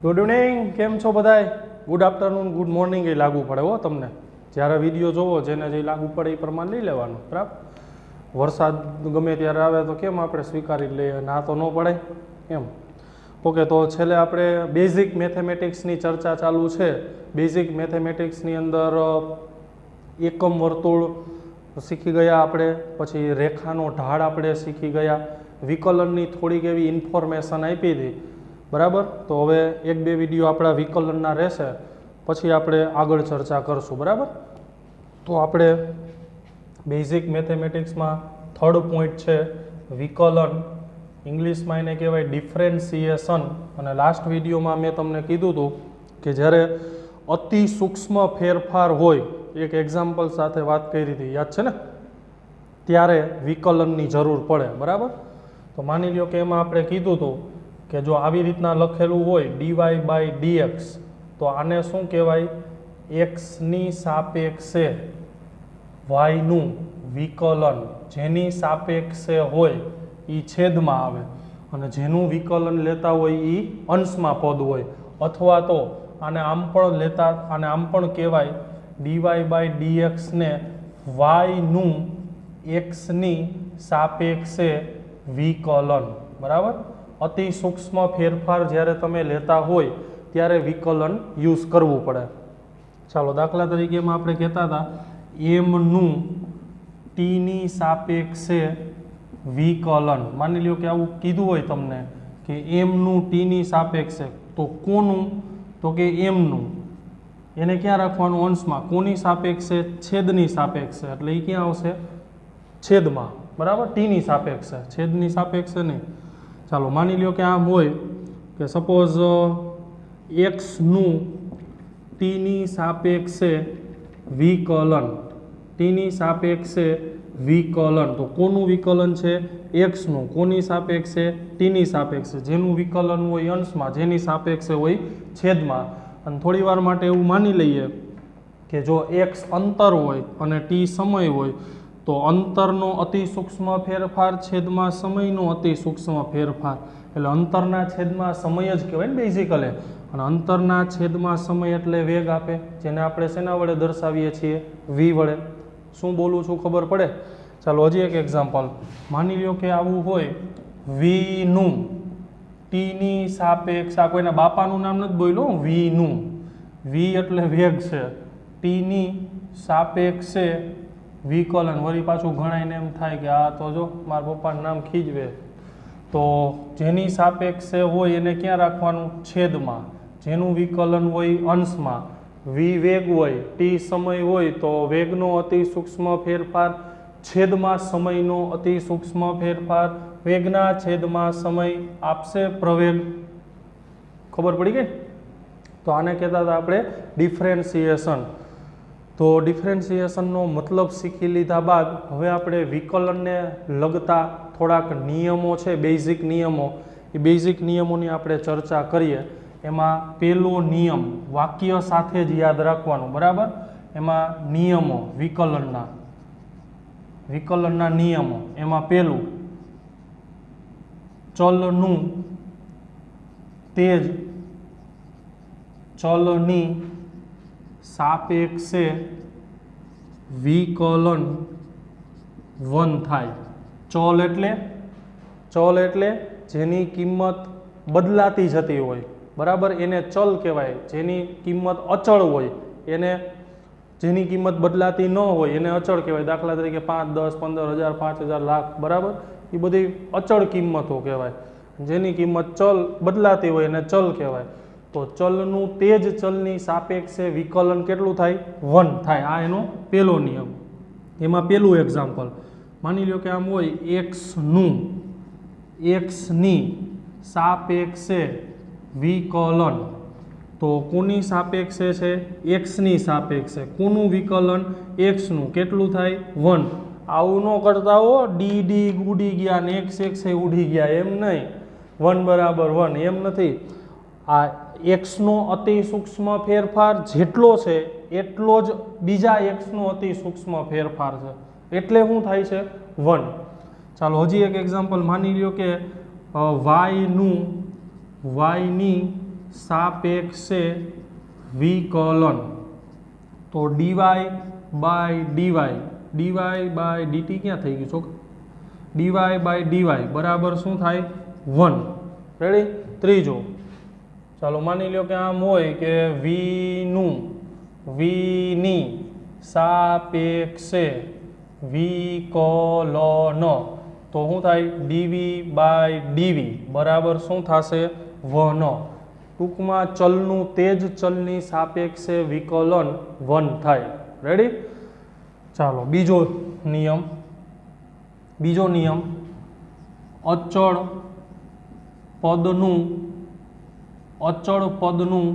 Good evening, કેમ છો બધાય? ગુડ આફ્ટરનૂન, ગુડ મોર્નિંગ એ લાગુ પડે હો તમને. જ્યારે વિડીયો જોવો જેને જે લાગુ પડે એ પ્રમાણે લઈ લેવાનું, બરાબર? વરસાદ ગમે ત્યારે આવે તો કેમ આપણે સ્વીકારી લઈએ, ના તો ન પડાય એમ. ઓકે, તો છેલ્લે આપણે બેઝિક મેથેમેટિક્સની ચર્ચા ચાલુ છે. બેઝિક મેથેમેટિક્સની અંદર એકમ વર્તુળ શીખી ગયા આપણે, પછી રેખાનો ઢાળ આપણે શીખી ગયા, વિકલનની થોડીક એવી ઇન્ફોર્મેશન આપી હતી, બરાબર? તો હવે એક બે વિડીયો આપણા વિકલનના રહેશે, પછી આપણે આગળ ચર્ચા કરશું, બરાબર? તો આપણે બેઝિક મેથેમેટિક્સમાં થર્ડ પોઈન્ટ છે વિકલન. ઇંગ્લિશમાં એને કહેવાય ડિફરન્સિએશન. અને લાસ્ટ વિડીયોમાં મેં તમને કીધું હતું કે જ્યારે અતિ સૂક્ષ્મ ફેરફાર હોય, એક એક્ઝામ્પલ સાથે વાત કરી હતી, યાદ છે ને? ત્યારે વિકલનની જરૂર પડે, બરાબર? તો માની લ્યો કે એમાં આપણે કીધું હતું કે જો આવી રીતના લખેલું હોય dy/dx, તો આને શું કહેવાય? એક્સની સાપેક્ષે વાયનું વિકલન. જેની સાપેક્ષે હોય એ છેદમાં આવે, અને જેનું વિકલન લેતા હોય એ અંશમાં પદ હોય. અથવા તો આને આમ પણ લેતા, આને આમ પણ કહેવાય dy/dx ને વાયનું એક્સની સાપેક્ષે વિકલન, બરાબર? અતિ સૂક્ષ્મ ફેરફાર જ્યારે તમે લેતા હોય ત્યારે વિકલન યુઝ કરવું પડે. ચાલો, દાખલા તરીકે એમાં આપણે કહેતા હતા એમનું ટીની સાપેક્ષે વિકલન. માની લ્યો કે આવું કીધું હોય તમને કે એમનું ટીની સાપેક્ષે, તો કોનું? તો કે એમનું. એને ક્યાં રાખવાનું? અંશમાં. કોની સાપેક્ષે? છેદની સાપેક્ષે. એટલે એ ક્યાં આવશે? છેદમાં, બરાબર? ટીની સાપેક્ષે, છેદની સાપેક્ષે નહીં. ચાલો, માની લ્યો કે આમ હોય કે સપોઝ એક્સનું ટીની સાપેક્ષે વિકલન. ટીની સાપેક્ષે વિકલન. તો કોનું વિકલન છે? એક્સનું. કોની સાપેક્ષે? ટીની સાપેક્ષે. જેનું વિકલન હોય અંશમાં, જેની સાપેક્ષે હોય છેદમાં. અને થોડી વાર માટે એવું માની લઈએ કે જો એક્સ અંતર હોય અને ટી સમય હોય, તો અંતરનો અતિ સૂક્ષ્મ ફેરફાર છેદમાં સમયનો અતિ સૂક્ષ્મ ફેરફાર, એટલે અંતરના છેદમાં સમય જ કહેવાય ને બેઝિકલી. અને અંતરના છેદમાં સમય એટલે વેગ આપે, જેને આપણે શેના વડે દર્શાવીએ છીએ? વી વડે. શું બોલું છું ખબર પડે? ચાલો, હજી એક એક્ઝામ્પલ. માની લ્યો કે આવું હોય વીનું ટીની સાપેક્ષ, આ કોઈના બાપાનું નામ નથી બોલ્યો, વીનું. વી એટલે વેગ છે, ટીની સાપેક્ષે વિકલન. વળી પાછું ઘણાઈને એમ થાય કે આ તો જો મારા પપ્પાનું નામ ખીજવે. તો જેની સાપેક્ષે હોય એને ક્યાં રાખવાનું? છેદમાં. જેનું વિકલન હોય અંશમાં. વી વેગ હોય, ટી સમય હોય, તો વેગનો અતિ સૂક્ષ્મ ફેરફાર છેદમાં સમયનો અતિ સૂક્ષ્મ ફેરફાર. વેગના છેદમાં સમય આપશે પ્રવેગ. ખબર પડી ગઈ? તો આને કહેતા હતા આપણે ડિફરન્સિએશન. તો ડિફરન્સિએશનનો મતલબ શીખી લીધા બાદ હવે આપણે વિકલનને લગતા થોડાક નિયમો છે, બેઝિક નિયમો. એ બેઝિક નિયમોની આપણે ચર્ચા કરીએ. એમાં પહેલો નિયમ વાક્ય સાથે જ યાદ રાખવાનું, બરાબર? એમાં નિયમો વિકલનના નિયમો. એમાં પહેલું, ચલનું તેજ ચલની સાપેક્ષે વિકલન વન થાય. ચલ એટલે જેની કિંમત બદલાતી જતી હોય, બરાબર? એને ચલ કહેવાય. જેની કિંમત અચળ હોય એને, જેની કિંમત બદલાતી ન હોય એને અચળ કહેવાય. દાખલા તરીકે 5, 10, 15,000, 5,000, લાખ, બરાબર? એ બધી અચળ કિંમતો કહેવાય. જેની કિંમત ચલ બદલાતી હોય એને ચલ કહેવાય. તો ચલનું તે જ ચલની સાપેક્ષે વિકલન કેટલું થાય? 1 થાય. આ એનો પહેલો નિયમ. એમાં પહેલું એક્ઝામ્પલ માની લો કે આમ હોય એક્સની સાપેક્ષે વિકલન. તો કોની સાપેક્ષે છે? એક્સની સાપેક્ષે. કોનું વિકલન? એક્સનું. કેટલું થાય? 1. આવું ન કરતા હો, ડી ઉડી ગયા ને એક્સ ઉડી ગયા, એમ નહીં. 1 બરાબર 1 એમ નથી. આ એક્સનો અતિ સૂક્ષ્મ ફેરફાર જેટલો છે એટલો જ બીજા એક્સનો અતિ સૂક્ષ્મ ફેરફાર છે, એટલે શું થાય છે? 1. ચાલો, હજી એક એક્ઝામ્પલ માની લ્યો કે વાયની સાપેક્ષે વિકલન, તો ડીવાય બાય ડીટી ક્યાં થઈ ગયું છોકરા? ડીવાય બાય ડીવાય બરાબર શું થાય? 1. રેડી? ત્રીજો, ચાલો માની લો કે આમ હોય કે વીની સાપેક્ષે વિકલન, તો શું થાય? ડીવી બાય ડીવી બરાબર શું થશે? 1. ટૂંકમાં ચલનું તે જ ચલની સાપેક્ષે વિકલન 1 થાય. રેડી? ચાલો બીજો નિયમ અચળ પદનું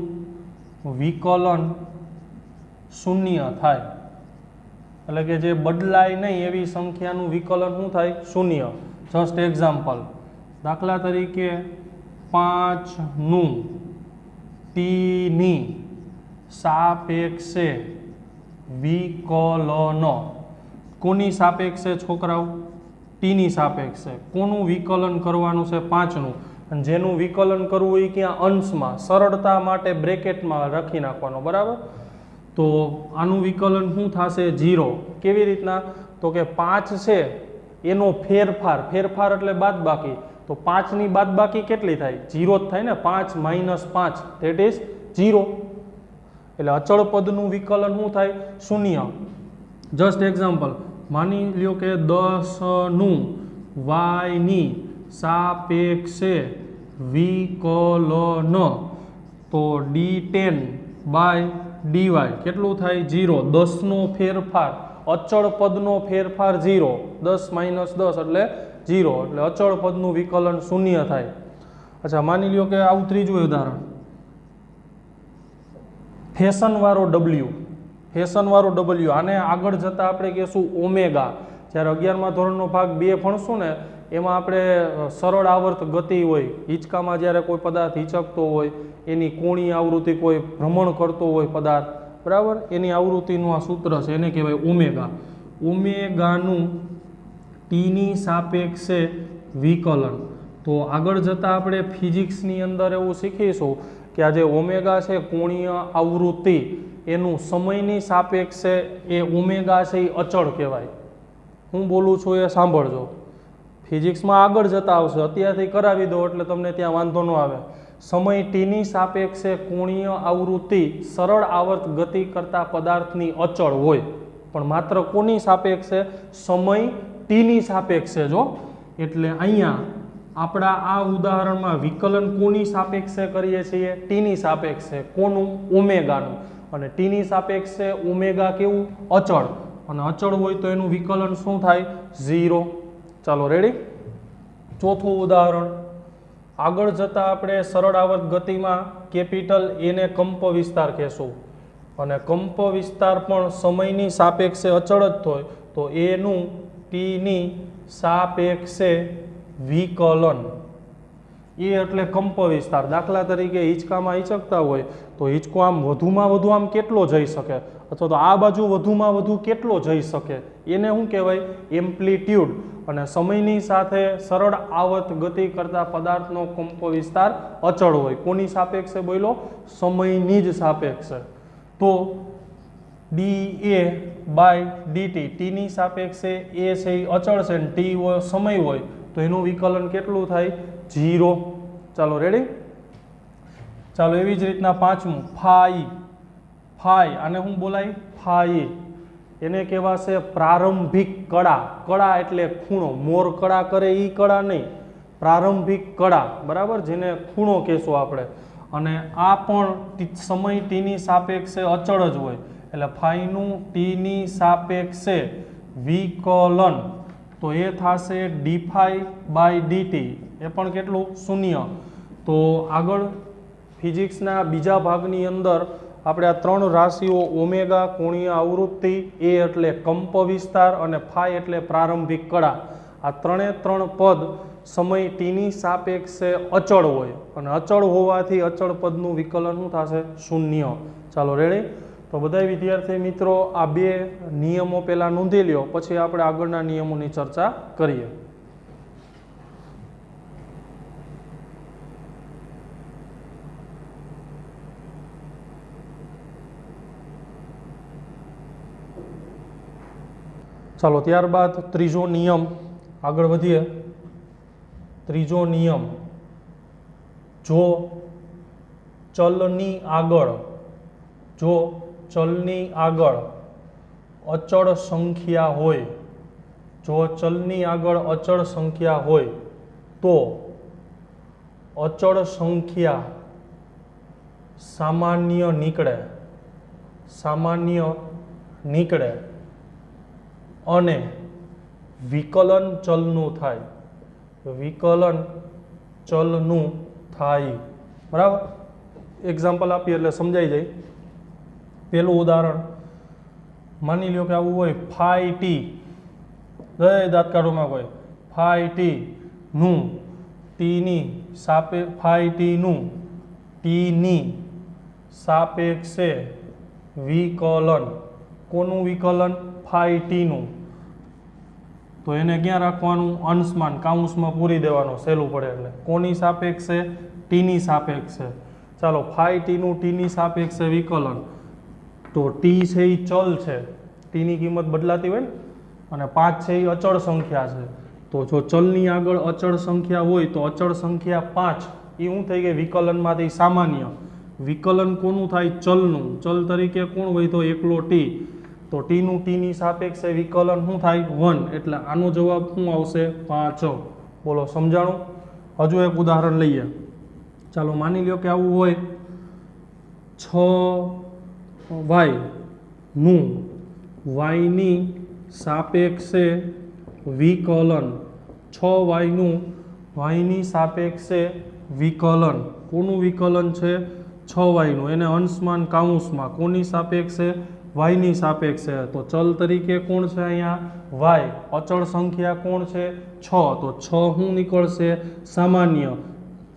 વિકલન શૂન્ય થાય, એટલે કે જે બદલાય નહીં એવી સંખ્યાનું વિકલન શું થાય? શૂન્ય. જસ્ટ એક્ઝામ્પલ, દાખલા તરીકે 5નું ટીની સાપેક્ષે વિકલન. કોની સાપેક્ષે છોકરાઓ? ટીની સાપેક્ષે. કોનું વિકલન કરવાનું છે? 5નું. અને જેનું વિકલન કરવું એ ક્યાં? અંશમાં. સરળતા માટે બ્રેકેટમાં રાખી નાખવાનો. બરાબર? તો આનું વિકલન શું થશે? 0. કેવી રીતના? તો કે 5 છે એનો ફેરફાર એટલે બાદબાકી. તો 5ની બાદબાકી કેટલી થાય? 0 જ થાય ને. 5 - 5 ધેટ ઇઝ 0. એટલે અચળ પદનું વિકલન શું થાય? શૂન્ય. જસ્ટ એક્ઝામ્પલ, માની લ્યો કે 10નું વાયની સાપેક્ષે વિકલન, તો D10 બાય ડીવાય કેટલું થાય? 0. 10નો ફેરફાર, અચળ પદનો ફેરફાર 0. 10 - 10 એટલે 0. એટલે અચળ પદનું વિકલન શૂન્ય થાય. અચ્છા, માની લ્યો કે આવું ત્રીજું ઉદાહરણ, ફેશનવાળો W. આને આગળ જતાં આપણે કહીશું ઓમેગા. જ્યારે 11મા ધોરણનો ભાગ 2 ભણશું ને એમાં આપણે સરળ આવર્ત ગતિ હોય, હિંચકામાં જ્યારે કોઈ પદાર્થ હિંચકતો હોય એની કોણીય આવૃત્તિ, કોઈ ભ્રમણ કરતો હોય પદાર્થ, બરાબર, એની આવૃત્તિનું આ સૂત્ર છે, એને કહેવાય ઓમેગા. ઓમેગાનું ટીની સાપેક્ષે વિકલન. તો આગળ જતાં આપણે ફિઝિક્સની અંદર એવું શીખીશું કે આ જે ઓમેગા છે કોણીય આવૃત્તિ, એનું સમયની સાપેક્ષે એ ઓમેગા છે એ અચળ કહેવાય. હું બોલું છું એ સાંભળજો. ફિઝિક્સમાં આગળ જતાં આવશે, અત્યારથી કરાવી દો એટલે તમને ત્યાં વાંધો ન આવે. સમય ટીની સાપેક્ષે કોણીય આવૃત્તિ સરળ આવર્ત ગતિ કરતા પદાર્થની અચળ હોય, પણ માત્ર કોની સાપેક્ષે? સમય ટીની સાપેક્ષે. જો એટલે અહીંયા આપણા આ ઉદાહરણમાં વિકલન કોની સાપેક્ષે કરીએ છીએ? ટીની સાપેક્ષે. કોનું? ઓમેગાનું. અને ટીની સાપેક્ષે ઓમેગા કેવું? અચળ. અને અચળ હોય તો એનું વિકલન શું થાય? 0. ચાલો રેડી? ચોથું ઉદાહરણ, આગળ જતાં આપણે સરળ આવર્ત ગતિમાં કેપિટલ એને કંપ વિસ્તાર કહેશું, અને કંપ વિસ્તાર પણ સમયની સાપેક્ષે અચળ જ હોય, તો એનું ટીની સાપેક્ષે વિકલન. એ એટલે કંપ વિસ્તાર. દાખલા તરીકે હિંચકામાં હિંચકતા હોય તો હિંચકો આમ વધુમાં વધુ આમ કેટલો જઈ શકે, અથવા તો આ બાજુ વધુમાં વધુ કેટલો જઈ શકે, એને શું કહેવાય? એમ્પ્લિટ્યુડ. અને સમયની સાથે સરળ આવર્ત ગતિ કરતા પદાર્થનો કંપ વિસ્તાર અચળ હોય. કોની સાપેક્ષે બોલો? સમયની જ સાપેક્ષે. તો dA બાય dt, ટીની સાપેક્ષે એ છે એ અચળ છે, અને ટી હોય સમય હોય, તો એનું વિકલન કેટલું થાય? 0. ચાલો રેડી? ચાલો એવી જ રીતના પાંચમું, ફાઈ. આને શું બોલાય? ફાઈ. એને કહેવાશે પ્રારંભિક કળા. કળા એટલે ખૂણો. મોર કળા કરે એ કળા નહીં, પ્રારંભિક કળા, બરાબર, જેને ખૂણો કહેશું આપણે. અને આ પણ સમય ટીની સાપેક્ષે અચળ જ હોય, એટલે ફાઈનું ટીની સાપેક્ષે વિકલન, તો એ થશે ડી5 બાય ડીટી. એ પણ કેટલું? 0. તો આગળ ફિઝિક્સના બીજા ભાગની અંદર આપણે આ 3 રાશિઓ ઓમેગા કોણીય આવૃત્તિ, એ એટલે કંપ વિસ્તાર, અને ફાઈ એટલે પ્રારંભિક કળા, આ 3 પદ સમય ટીની સાપેક્ષે અચળ હોય, અને અચળ હોવાથી અચળ પદનું વિકલન શું થશે? 0. ચાલો રેડી? તો બધા વિદ્યાર્થી મિત્રો આ 2 નિયમો પહેલાં નોંધી લ્યો, પછી આપણે આગળના નિયમોની ચર્ચા કરીએ. ચાલો ત્યારબાદ ત્રીજો નિયમ આગળ વધીએ. ત્રીજો નિયમ, જો ચલની આગળ અચળ સંખ્યા હોય, જો ચલની આગળ અચળ સંખ્યા હોય તો અચળ સંખ્યા સામાન્ય નીકળે અને વિકલન ચલનું થાય. બરાબર, એક્ઝામ્પલ આપીએ એટલે સમજાઈ જાય. પહેલું ઉદાહરણ માની લ્યો કે આવું હોય, ફાઈ ટી, દાંત કાઢોમાં કોઈ ફાઈ ટી નું ટીની સાપેક્ષે વિકલન. કોનું વિકલન? ફાઈ ટીનું. તો એને ક્યાં રાખવાનું? અંશમાં, કાઉન્સમાં પૂરી દેવાનો, સહેલું પડે એટલે. કોની સાપેક્ષે? ટીની સાપેક્ષે. ચાલો, ફાઈ ટીનું ટીની સાપેક્ષે વિકલન. તો ટી છે એ ચલ છે, ટીની કિંમત બદલાતી હોય ને, અને 5 છે એ અચળ સંખ્યા છે. તો જો ચલની આગળ અચળ સંખ્યા હોય તો અચળ સંખ્યા 5 એ શું થઈ ગઈ? વિકલનમાંથી સામાન્ય. વિકલન કોનું થાય? ચલનું. ચલ તરીકે કોણ હોય? તો એકલો ટી. તો ટીનું ટીની સાપેક્ષે વિકલન શું થાય? 1. એટલે આનો જવાબ શું આવશે? 5. બોલો, સમજાણું? હજુ એક ઉદાહરણ લઈએ. ચાલો, માની લ્યો કે આવું હોય, 6y નું yની સાપેક્ષે વિકલન. 6y નું yની સાપેક્ષે વિકલન. કોનું વિકલન છે? 6y નું. એને અંશમાં કાઉન્સમાં. કોની સાપેક્ષે? yની સાપેક્ષે. તો ચલ તરીકે કોણ છે અહીંયા? y. અચળ સંખ્યા કોણ છે? 6. તો 6 શું નીકળશે? સામાન્ય.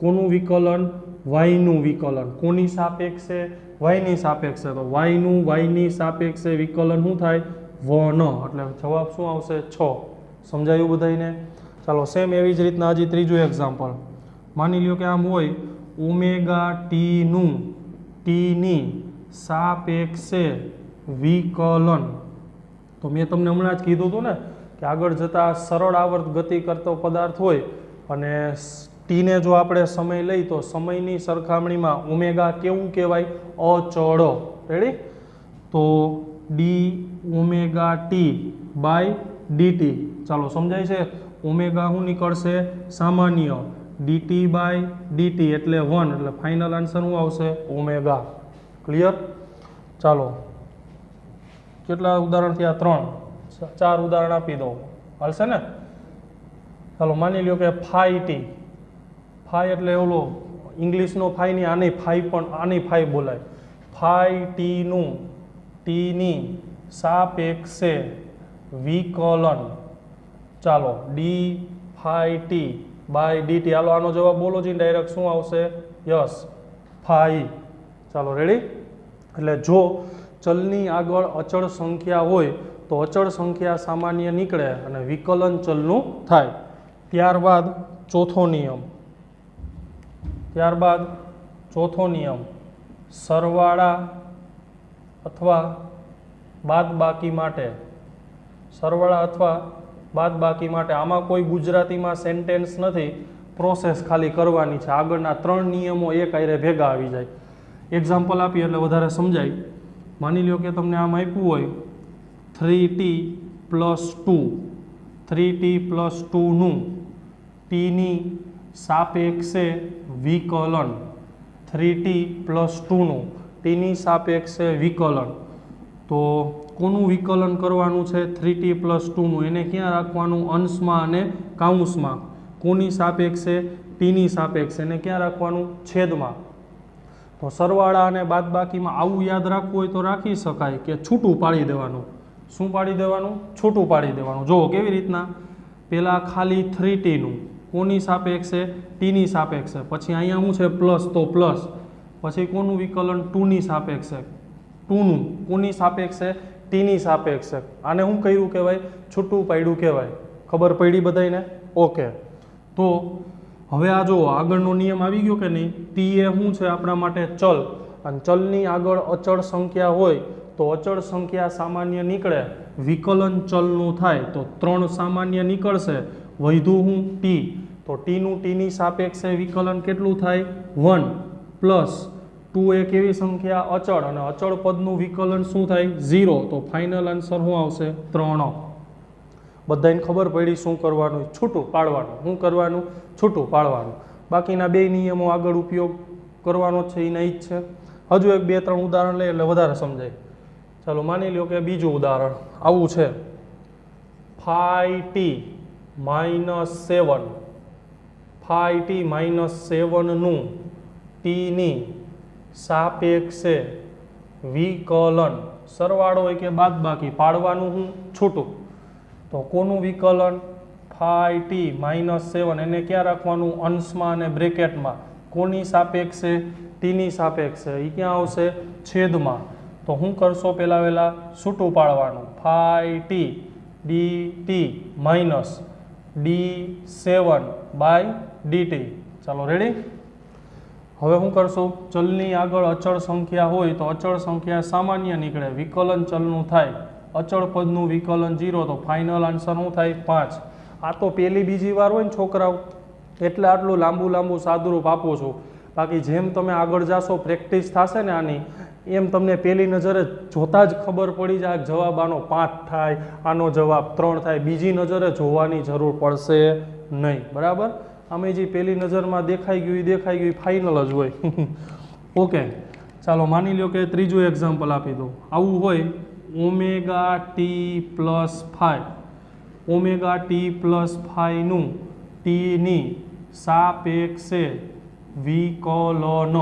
કોનું વિકલન? yનું વિકલન. કોની સાપેક્ષે? yની સાપેક્ષે. તો yનું yની સાપેક્ષે વિકલન શું થાય? 1. એટલે જવાબ શું આવશે? 6. સમજાયું બધાને? ચાલો, સેમ એવી જ રીતના હજી ત્રીજું એક્ઝામ્પલ. માની લ્યો કે આમ હોય, ઓમેગા ટીનું ટીની સાપેક્ષે વિકલન. તો મેં તમને હમણાં જ કીધું હતું ને કે આગળ જતાં સરળ આવર્ત ગતિ કરતો પદાર્થ હોય અને ટીને જો આપણે સમય લઈ તો સમયની સરખામણીમાં ઓમેગા કેવું કહેવાય? અચળ. રેડી? તો d omega t by dt. ચાલો, સમજાય છે? ઓમેગા શું નીકળશે? સામાન્ય. ડીટી બાય ડીટી એટલે 1. એટલે ફાઇનલ આન્સર શું આવશે? ઓમેગા. ક્લિયર? ચાલો, કેટલા ઉદાહરણ થયા? 3. 4 ઉદાહરણ આપી દો, હાલશે ને? ચાલો, માની લ્યો કે ફાઈ ટી. ફાઈ એટલે ઓલો ઇંગ્લિશનો ફાઈ નહીં, આની ફાઈ પણ આની ફાઈ બોલાય. ફાઈ ટીનું ટીની સાપેક્ષે વિકલન. ચાલો, d phi t by dt. હાલો, આનો જવાબ બોલો જી ડાયરેક્ટ. શું આવશે? Yes, phi. ચાલો, રેડી? એટલે જો ચલની આગળ અચળ સંખ્યા હોય તો અચળ સંખ્યા સામાન્ય નીકળે અને વિકલન ચલનું થાય. ત્યારબાદ ચોથો નિયમ, સરવાળા અથવા બાદબાકી માટે. આમાં કોઈ ગુજરાતીમાં સેન્ટેન્સ નથી, પ્રોસેસ ખાલી કરવાની છે. આગળના 3 નિયમો એક આયરે ભેગા આવી જાય. એક્ઝામ્પલ આપીએ એટલે વધારે સમજાય. માની લ્યો કે તમને આમ આપ્યું હોય 3t + 2 નું ટીની સાપેક્ષે વિકલન. 3t + 2 નું ટીની સાપેક્ષે વિકલન. તો કોનું વિકલન કરવાનું છે? 3t + 2 નું. એને ક્યાં રાખવાનું? અંશમાં અને કાઉન્સમાં. કોની સાપેક્ષે? ટીની સાપેક્ષે. એને ક્યાં રાખવાનું? છેદમાં. તો સરવાળા અને બાદબાકીમાં આવું યાદ રાખવું હોય તો રાખી શકાય કે છૂટું પાડી દેવાનું. શું પાડી દેવાનું? છૂટું પાડી દેવાનું. જુઓ કેવી રીતના. પહેલાં ખાલી 3t નું કોની સાપેક્ષે? ટીની સાપેક્ષે. પછી અહીંયા શું છે? પ્લસ. તો પ્લસ. પછી કોનું વિકલન? 2ની સાપેક્ષે. 2 નું કોની સાપેક્ષે? ટીની સાપેક્ષે. આને શું કર્યું કહેવાય? છૂટું પાડ્યું કહેવાય. ખબર પડી બધાને? ઓકે. તો હવે આ જો આગળનો નિયમ આવી ગયો કે નહીં? ટી એ શું છે આપણા માટે? ચલ. અને ચલની આગળ અચળ સંખ્યા હોય તો અચળ સંખ્યા સામાન્ય નીકળે, વિકલન ચલનું થાય તો 3 સામાન્ય નીકળશે, વધ્યું હું ટી, તો ટીનું ટીની સાપેક્ષે વિકલન કેટલું થાય 1 પ્લસ 2 એ કેવી સંખ્યા અચળ, અને અચળ પદનું વિકલન શું થાય 0, તો ફાઇનલ આન્સર શું આવશે 3. બધાને ખબર પડી શું કરવાનું, છૂટું પાડવાનું. શું કરવાનું? છૂટું પાડવાનું. બાકીના બે નિયમો આગળ ઉપયોગ કરવાનો છે એના જ છે. હજુ એક 2-3 ઉદાહરણ લઈએ એટલે વધારે સમજાય. ચાલો માની લો કે બીજું ઉદાહરણ આવું છે, 5t - 7, 5t - 7 નું ટીની સાપેક્ષે વિકલન, સરવાળો હોય કે બાદબાકી, પાડવાનું હું છૂટું, તો કોનું વિકલન 5t - 7, એને ક્યાં રાખવાનું અંશમાં અને બ્રેકેટમાં, કોની સાપેક્ષે ટીની સાપેક્ષે, એ ક્યાં આવશે છેદમાં, તો શું કરશો પહેલાં વહેલા છૂટું પાડવાનું 5t dt માઇનસ d7/dt. ચાલો રેડી. હવે શું કરશું, ચલની આગળ અચળ સંખ્યા હોય તો અચળ સંખ્યા સામાન્ય નીકળે, વિકલન ચલનું થાય, અચળ પદનું વિકલન 0, તો ફાઇનલ આન્સર શું થાય 5. આ તો પહેલી બીજી વાર હોય ને છોકરાઓ એટલે આટલું લાંબુ સાદુરૂપ આપું છું. બાકી જેમ તમે આગળ જાશો, પ્રેક્ટિસ થશે ને આની, એમ તમને પહેલી નજરે જોતા જ ખબર પડી જાય જવાબ આનો 5 થાય, આનો જવાબ 3 થાય, બીજી નજરે જોવાની જરૂર પડશે નહીં. બરાબર? અમે જે પહેલી નજરમાં દેખાઈ ગયું ફાઇનલ જ હોય. ઓકે, ચાલો માની લો કે ત્રીજું એક્ઝામ્પલ આપી દઉં. આવું હોય ωt+5 નું ટીની સાપેક્ષે વિકલન,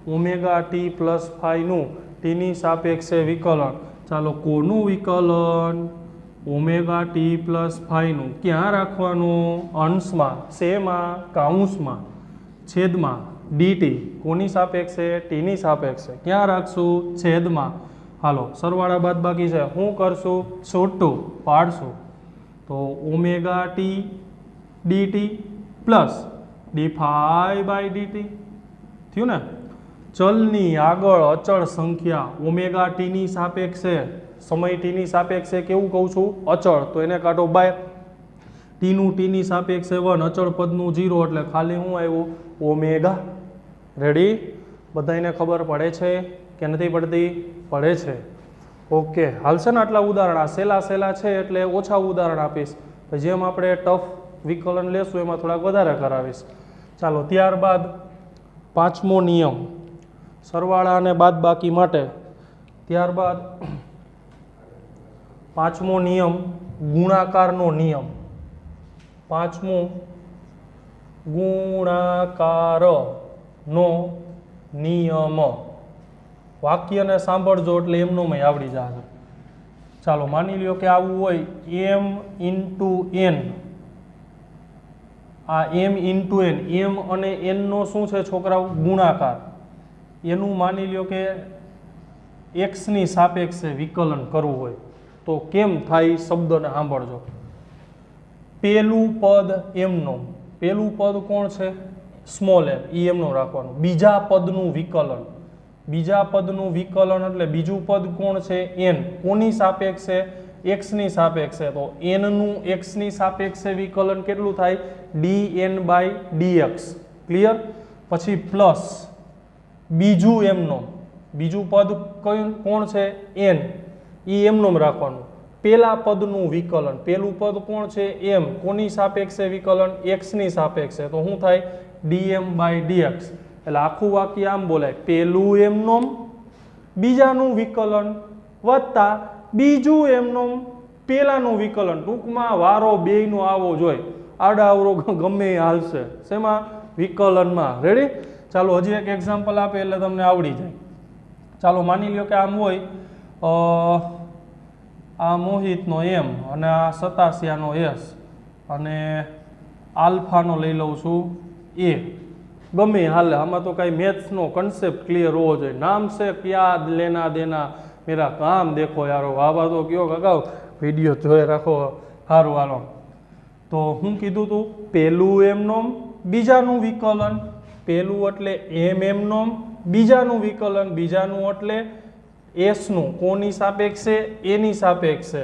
ωt+5 નું ટીની સાપેક્ષે વિકલન. ચાલો કોનું વિકલન? ωt+5 નું. ક્યાં રાખવાનું? અંશમાં. શેમાં? કાઉન્સમાં. છેદમાં dt. કોની સાપેક્ષે? ટીની સાપેક્ષે. ક્યાં રાખશું? છેદમાં. હાલો સરવાળા બાદબાકી છે, શું કરશું? છૂટું પાડશું. તો ωt dt પ્લસ d5/dt થયું ને. ચલની આગળ અચળ સંખ્યા ωt ની સાપેક્ષે, સમય t ની સાપેક્ષે કેવું કહું છું? અચળ, તો એને કાઢો બાય. ટીનું ટીની સાપેક્ષે 1, અચળ પદનું 0, એટલે ખાલી શું આવ્યું? ઓમેગા. રેડી? બધાને ખબર પડે છે કે નથી પડતી? પડે છે. ઓકે, હાલશે ને આટલા ઉદાહરણ? આ સહેલા છે એટલે ઓછા ઉદાહરણ આપીશ, જેમ આપણે ટફ વિકલન લેશું એમાં થોડાક વધારે કરાવીશ. ચાલો ત્યારબાદ પાંચમો નિયમ સરવાળા અને બાદબાકી માટે. ત્યારબાદ પાંચમો નિયમ ગુણાકારનો નિયમ. પાંચમો ગુણાકારનો નિયમ. વાક્યને સાંભળજો એટલે એમનું મેં આવડી જશે. ચાલો માની લ્યો કે આવું હોય m × n. આ m × n, m અને n નો શું છે છોકરાઓ? ગુણાકાર. એનું માની લ્યો કે x ની સાપેક્ષે વિકલન કરવું હોય તો કેમ થાય? શબ્દને સાંભળજો. પેલું પદ એમનો, પેલું પદ કોણ છે? સ્મોલ m, એ એમનો રાખવાનું. બીજા પદનું વિકલન, બીજા પદનું વિકલન એટલે બીજું પદ કોણ છે? n. કોની સાપેક્ષે? x ની સાપેક્ષે. તો n નું x ની સાપેક્ષે વિકલન કેટલું થાય? dn/dx. ક્લિયર? પછી પ્લસ બીજું એમનો, બીજું પદ કોણ છે? n, એ એમનો રાખવાનું. પેલા પદનું વિકલન, પેલું પદ કોણ છે? m. કોની સાપેક્ષે વિકલન? x ની સાપેક્ષે. તો શું થાય? dm/dx. એટલે આખું વાક્ય આમ બોલાય, પેલું એમનો બીજાનું વિકલન વત્તા બીજું એમનો પેલાનું વિકલન. ટૂંકમાં વારો બેયનો આવો જોઈએ, આડાઅવરો ગમે એ હાલશે. શેમાં? વિકલનમાં. રેડી? ચાલો હજી એક એક્ઝામ્પલ આપે એટલે તમને આવડી જાય. ચાલો માની લ્યો કે આમ હોય આ મોહિતનો m અને આ સતાસિયાનો s અને આલ્ફાનો લઈ લઉં છું a. ગમે હાલે, આમાં તો કાંઈ મેથ્સનો કન્સેપ્ટ ક્લિયર હોવો જોઈએ. નામ છે ક્યાં લેના દેના મેરા કામ દેખો યારો. આવા તો કયો કાકા વિડીયો જોઈ રાખો. સારું હાલો. તો હું કીધું તું? પેલું એમનો બીજાનું વિકલન. પેલું એટલે એમનો બીજાનું વિકલન, બીજાનું એટલે એસનું કોની સાપેક્ષે? એની સાપેક્ષે,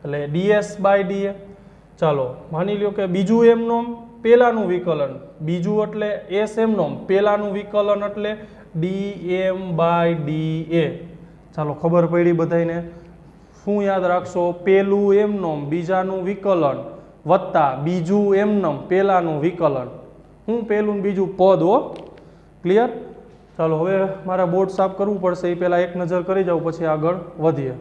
એટલે ડીએસ બાય ડીએ. ચાલો માની લ્યો કે બીજું એમનોમ પેલાનું વિકલન, બીજું એટલે એસ એમનોમ, પેલાનું વિકલન એટલે ડીએમ બાય ડીએ. ચાલો ખબર પડી બધાને? શું યાદ રાખશો? પેલું એમનોમ બીજાનું વિકલન વત્તા બીજું એમનોમ પેલાનું વિકલન. હું પેલું બીજું પદ હો. ક્લિયર? ચાલો હવે મારા બોર્ડ સાફ કરવું પડશે, એ પહેલાં એક નજર કરી જાઉં પછી આગળ વધીએ.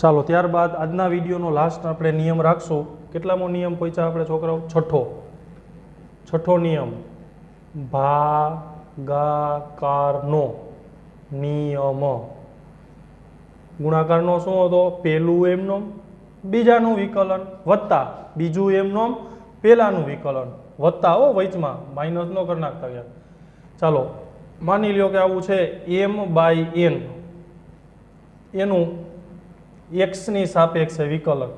ચાલો ત્યારબાદ આજના વિડીયોનો લાસ્ટ આપણે નિયમ રાખશું. કેટલામો નિયમ પહોંચ્યા આપણે છોકરાઓ? છઠ્ઠો નિયમ, ભાગાકારનો નિયમ. ગુણાકારનો શું હતો? પેલું એમનોમ બીજાનું વિકલન વત્તા બીજું એમનોમ પેલાનું વિકલન વત્તા વચમાં માઇનસ ન કરી નાખતા યાર. ચાલો માની લ્યો કે આવું છે એમ બાય એન, એનું એક્સની સાપેક્ષે વિકલન.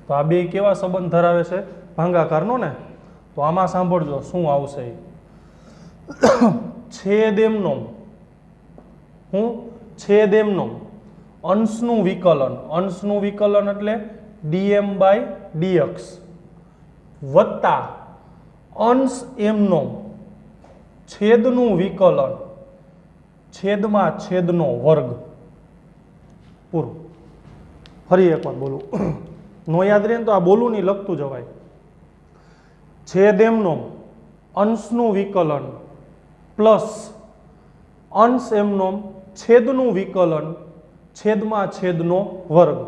તો આ બે કેવા સંબંધ ધરાવે છે? ભાગાકારનો ને. તો આમાં સાંભળજો શું આવશે. છેદ એમનોમ, હું છેદ એમનોમ અંશનું વિકલન, અંશનું વિકલન એટલે ડીએમ બાય ડીએક્સ વત્તા અંશ એમનોમ છેદનું વિકલન છેદમાં છેદનો વર્ગ. પૂરું. ફરી એકવાર બોલું, નો યાદ રહે ને તો આ બોલું નહીં, લખતું જવાય. છેદ એમનોમ અંશનું વિકલન પ્લસ અંશ એમનોમ છેદનું વિકલન છેદમાં છેદનો વર્ગ.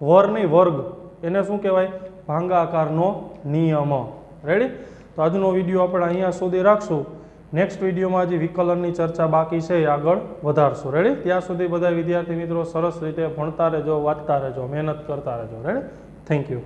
વર નહીં વર્ગ, એને શું કહેવાય? ભાગાકારનો નિયમ. રેડી? તો આજનો વિડીયો આપણે અહીંયા સુધી રાખશું. નેક્સ્ટ વિડીયોમાં હજી વિકલનની ચર્ચા બાકી છે, એ આગળ વધારશું. રેડી? ત્યાં સુધી બધા વિદ્યાર્થી મિત્રો સરસ રીતે ભણતા રહેજો, વાંચતા રહેજો, મહેનત કરતા રહેજો. રેડી? Thank you.